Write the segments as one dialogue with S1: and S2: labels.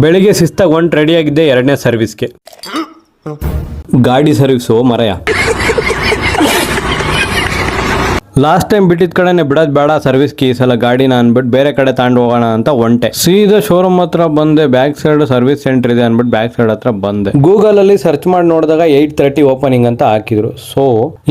S1: ಬೆಳಿಗ್ಗೆ ಶಿಸ್ತಾಗಿ ಒಂಟು ರೆಡಿ ಆಗಿದ್ದೆ 2ನೇ ಸರ್ವಿಸ್ಗೆ. ಗಾಡಿ ಸರ್ವಿಸು ಮರೆಯ. ಲಾಸ್ಟ್ ಟೈಮ್ ಬಿಟ್ಟಿದ್ ಕಡೆನೆ ಬಿಡೋದ್ ಬೇಡ ಸರ್ವಿಸ್ಗೆ, ಈ ಸಲ ಗಾಡಿನ ಅನ್ಬಿಟ್ಟು ಬೇರೆ ಕಡೆ ತಗೊಂಡು ಹೋಗೋಣ ಅಂತ ಒಂಟೆ. ಸೀದಾ ಶೋರೂಮ್ ಹತ್ರ ಬಂದೆ. ಬ್ಯಾಕ್ ಸೈಡ್ ಸರ್ವಿಸ್ ಸೆಂಟರ್ ಇದೆ ಅನ್ಬಿಟ್ಟು ಬ್ಯಾಕ್ ಸೈಡ್ ಹತ್ರ ಬಂದೆ. ಗೂಗಲ್ ಅಲ್ಲಿ ಸರ್ಚ್ ಮಾಡಿ ನೋಡಿದಾಗ 8:30 ಓಪನಿಂಗ್ ಅಂತ ಹಾಕಿದ್ರು. ಸೊ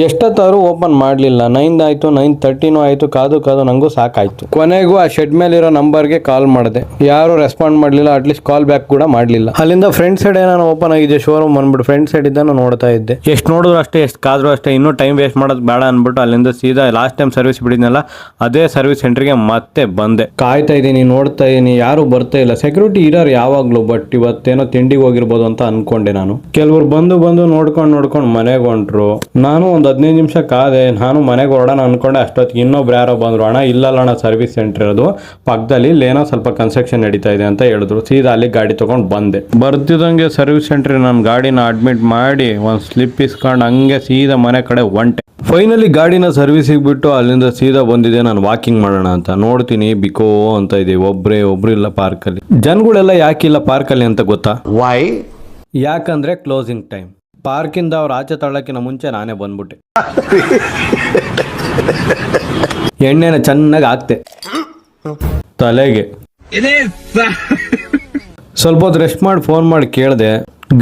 S1: ಎಷ್ಟೊತ್ತಾದ್ರು ಓಪನ್ ಮಾಡ್ಲಿಲ್ಲ. 9 ಆಯ್ತು, 9:30 ಆಯ್ತು. ಕಾದು ನಂಗೂ ಸಾಕಾಯ್ತು. ಕೊನೆಗೂ ಆ ಶೆಡ್ ಮೇಲೆ ಇರೋ ನಂಬರ್ಗೆ ಕಾಲ್ ಮಾಡಿದೆ. ಯಾರು ರೆಸ್ಪಾಂಡ್ ಮಾಡ್ಲಿಲ್ಲ. ಅಟ್ಲೀಸ್ಟ್ ಕಾಲ್ ಬ್ಯಾಕ್ ಕೂಡ ಮಾಡ್ಲಿಲ್ಲ. ಅಲ್ಲಿಂದ ಫ್ರಂಟ್ ಸೈಡ್ ಏನಾನ ಓಪನ್ ಆಗಿದೆ ಶೋರೂಮ್ ಅನ್ಬಿಟ್ಟು ಫ್ರಂಟ್ ಸೈಡ್ ಇದ್ದಾನ ನೋಡ್ತಾ ಇದ್ದೆ. ಎಷ್ಟು ನೋಡಿದ್ರು ಅಷ್ಟೇ, ಎಷ್ಟು ಕಾದ್ರು ಅಷ್ಟೇ. ಇನ್ನೂ ಟೈಮ್ ವೇಸ್ಟ್ ಮಾಡೋದು ಬೇಡ ಅನ್ಬಿಟ್ಟು ಅಲ್ಲಿಂದ ಸೀದಾ ಲಾಸ್ಟ್ ಟೈಮ್ ಸರ್ವಿಸ್ ಬಿಡಿದ್ನಲ್ಲ ಅದೇ ಸರ್ವಿಸ್ ಸೆಂಟರ್ಗೆ ಮತ್ತೆ ಬಂದೆ. ಕಾಯ್ತಾ ಇದ್ದೀನಿ, ನೋಡ್ತಾ ಇದೀನಿ, ಯಾರು ಬರ್ತಾ ಇಲ್ಲ. ಸೆಕ್ಯೂರಿಟಿ ಇರೋರು ಯಾವಾಗ್ಲೂ, ಬಟ್ ಇವತ್ತೇನೋ ತಿಂಡಿಗೆ ಹೋಗಿರ್ಬೋದು ಅಂತ ಅನ್ಕೊಂಡೆ ನಾನು. ಕೆಲವ್ರು ಬಂದು ನೋಡ್ಕೊಂಡು ಮನೆಗೆ ಹೊಂಟ್ರು. ನಾನು ಒಂದು 15 ನಿಮಿಷ ಕಾದೆ. ನಾನು ಮನೆಗೆ ಹೊರಡೋಣ ಅನ್ಕೊಂಡೆ. ಅಷ್ಟೊತ್ತಿಗೆ ಇನ್ನೊಬ್ರು ಯಾರೋ ಬಂದ್ರು. ಅಣ್ಣ ಇಲ್ಲಲ್ಲ ಅಣ್ಣ, ಸರ್ವಿಸ್ ಸೆಂಟರ್ ಇರೋದು ಪಕ್ಕದಲ್ಲಿ, ಇಲ್ಲೇನೋ ಸ್ವಲ್ಪ ಕನ್ಸ್ಟ್ರಕ್ಷನ್ ನಡೀತಾ ಇದೆ ಅಂತ ಹೇಳಿದ್ರು. ಸೀದಾ ಅಲ್ಲಿ ಗಾಡಿ ತಗೊಂಡು ಬಂದೆ. ಬರ್ತಿದಂಗೆ ಸರ್ವಿಸ್ ಸೆಂಟರ್ ನನ್ನ ಗಾಡಿನ ಅಡ್ಮಿಟ್ ಮಾಡಿ ಒಂದು ಸ್ಲಿಪ್ ಇಸ್ಕೊಂಡು ಹಂಗೆ ಸೀದಾ ಮನೆ ಕಡೆ ಹೊಂಟೆ. ಫೈನಲಿ ಗಾಡಿನ ಸರ್ವಿಸಿಗೆ ಬಿಟ್ಟು ಅಲ್ಲಿಂದ ಸೀದಾ ಬಂದಿದೆ ನಾನು ವಾಕಿಂಗ್ ಮಾಡೋಣ ಅಂತ. ನೋಡ್ತೀನಿ ಬಿಕೋ ಅಂತ ಇದೆ. ಒಬ್ರು ಇಲ್ಲ ಪಾರ್ಕಲ್ಲಿ. ಜನಗಳೆಲ್ಲ ಯಾಕಿಲ್ಲ ಪಾರ್ಕಲ್ಲಿ ಅಂತ ಗೊತ್ತಾ?
S2: ವೈ?
S1: ಯಾಕಂದ್ರೆ ಕ್ಲೋಸಿಂಗ್ ಟೈಮ್. ಪಾರ್ಕಿಂದ ಅವ್ರು ಆಚೆ ತಳ್ಳಕ್ಕಿಂತ ಮುಂಚೆ ನಾನೇ ಬಂದ್ಬಿಟ್ಟೆ. ಎಣ್ಣೆನ ಚೆನ್ನಾಗಿ ಹಾಕ್ತೆ ತಲೆಗೆ. ಸ್ವಲ್ಪ ಹೊತ್ತು ರೆಸ್ಟ್ ಮಾಡಿ ಫೋನ್ ಮಾಡಿ ಕೇಳಿದೆ,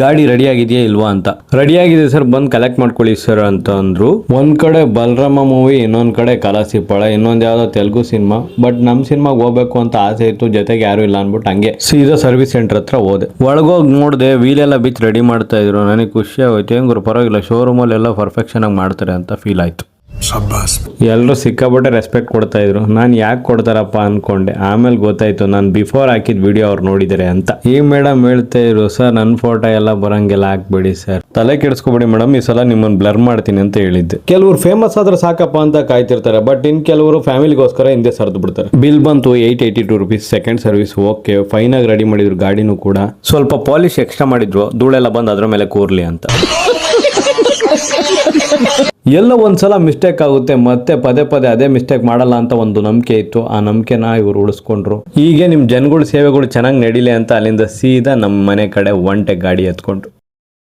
S1: ಗಾಡಿ ರೆಡಿ ಆಗಿದೆಯಾ ಇಲ್ವಾ ಅಂತ. ರೆಡಿ ಆಗಿದೆ ಸರ್, ಬಂದು ಕಲೆಕ್ಟ್ ಮಾಡ್ಕೊಳ್ಳಿ ಸರ್ ಅಂತ ಅಂದ್ರು. ಒಂದ್ ಕಡೆ ಬಲರಾಮ ಮೂವಿ, ಇನ್ನೊಂದ್ ಕಡೆ ಕಲಾಸಿಪಳ, ಇನ್ನೊಂದ್ ಯಾವ್ದೋ ತೆಲುಗು ಸಿನಿಮಾ. ಬಟ್ ನಮ್ ಸಿನಿಮಾಗೆ ಹೋಗ್ಬೇಕು ಅಂತ ಆಸೆ ಇತ್ತು, ಜೊತೆಗೆ ಯಾರು ಇಲ್ಲ ಅನ್ಬಿಟ್ಟು ಹಂಗೆ ಸೀದಾ ಸರ್ವಿಸ್ ಸೆಂಟರ್ ಹತ್ರ ಹೋದೆ. ಒಳಗೋಗಿ ನೋಡಿದೆ, ವೀಲೆಲ್ಲ ಬಿಚ್ಚಿ ರೆಡಿ ಮಾಡ್ತಾ ಇದ್ರು. ನನಗೆ ಖುಷಿ ಆಗೋಯ್ತು. ಹೆಂಗ್ರು ಪರವಾಗಿಲ್ಲ, ಶೋರೂಮಲ್ಲಿ ಎಲ್ಲ ಪರ್ಫೆಕ್ಷನ್ ಆಗಿ ಮಾಡ್ತಾರೆ ಅಂತ ಫೀಲ್ ಆಯ್ತು. ಎಲ್ಲರೂ ಸಿಕ್ಕಾಪಟ್ಟೆ ರೆಸ್ಪೆಕ್ಟ್ ಕೊಡ್ತಾ ಇದ್ರು. ನಾನು ಯಾಕೆ ಕೊಡ್ತಾರಪ್ಪ ಅನ್ಕೊಂಡೆ. ಆಮೇಲೆ ಗೊತ್ತಾಯ್ತು ನಾನು ಬಿಫೋರ್ ಹಾಕಿದ ವಿಡಿಯೋ ಅವ್ರು ನೋಡಿದ್ದಾರೆ ಅಂತ. ಈ ಮೇಡಮ್ ಹೇಳ್ತಾ ಇದ್ರು, ಸರ್ ನನ್ನ ಫೋಟೋ ಎಲ್ಲ ಬರಂಗೆಲ್ಲ ಹಾಕ್ಬೇಡಿ ಸರ್, ತಲೆ ಕೆಡಿಸ್ಕೊಬೇಡಿ ಮೇಡಮ್, ಈ ಸಲ ನಿಮ್ಮನ್ನು ಬ್ಲರ್ ಮಾಡ್ತೀನಿ ಅಂತ ಹೇಳಿದ್ದೆ. ಕೆಲವರು ಫೇಮಸ್ ಆದ್ರೆ ಸಾಕಪ್ಪ ಅಂತ ಕಾಯ್ತಿರ್ತಾರೆ. ಬಟ್ ಇನ್ ಕೆಲವರು ಫ್ಯಾಮಿಲಿಗೋಸ್ಕರ ಹಿಂದೆ ಸರ್ದು ಬಿಡ್ತಾರೆ. ಬಿಲ್ ಬಂತು 882 rupees. Second service okay, fine ಆಗಿ ರೆಡಿ ಮಾಡಿದ್ರು. ಗಾಡಿನೂ ಕೂಡ ಸ್ವಲ್ಪ ಪಾಲಿಶ್ ಎಕ್ಸ್ಟ್ರಾ ಮಾಡಿದ್ರು, ಧೂಳೆಲ್ಲ ಬಂದು ಅದ್ರ ಮೇಲೆ ಕೂರ್ಲಿ ಅಂತ. ಎಲ್ಲ ಒಂದ್ಸಲ ಮಿಸ್ಟೇಕ್ ಆಗುತ್ತೆ, ಮತ್ತೆ ಪದೇ ಅದೇ ಮಿಸ್ಟೇಕ್ ಮಾಡಲ್ಲ ಅಂತ ಒಂದು ನಂಬಿಕೆ ಇತ್ತು. ಆ ನಂಬಿಕೆನ ಇವರು ಉಳಿಸ್ಕೊಂಡ್ರು. ಹೀಗೆ ನಿಮ್ ಜನಗಳ ಸೇವೆಗಳು ಚೆನ್ನಾಗಿ ನಡೀಲಿ ಅಂತ ಅಲ್ಲಿಂದ ಸೀದಾ ನಮ್ಮ ಮನೆ ಕಡೆ ಒಂಟೆ ಗಾಡಿ ಎತ್ಕೊಂಡ್ರು.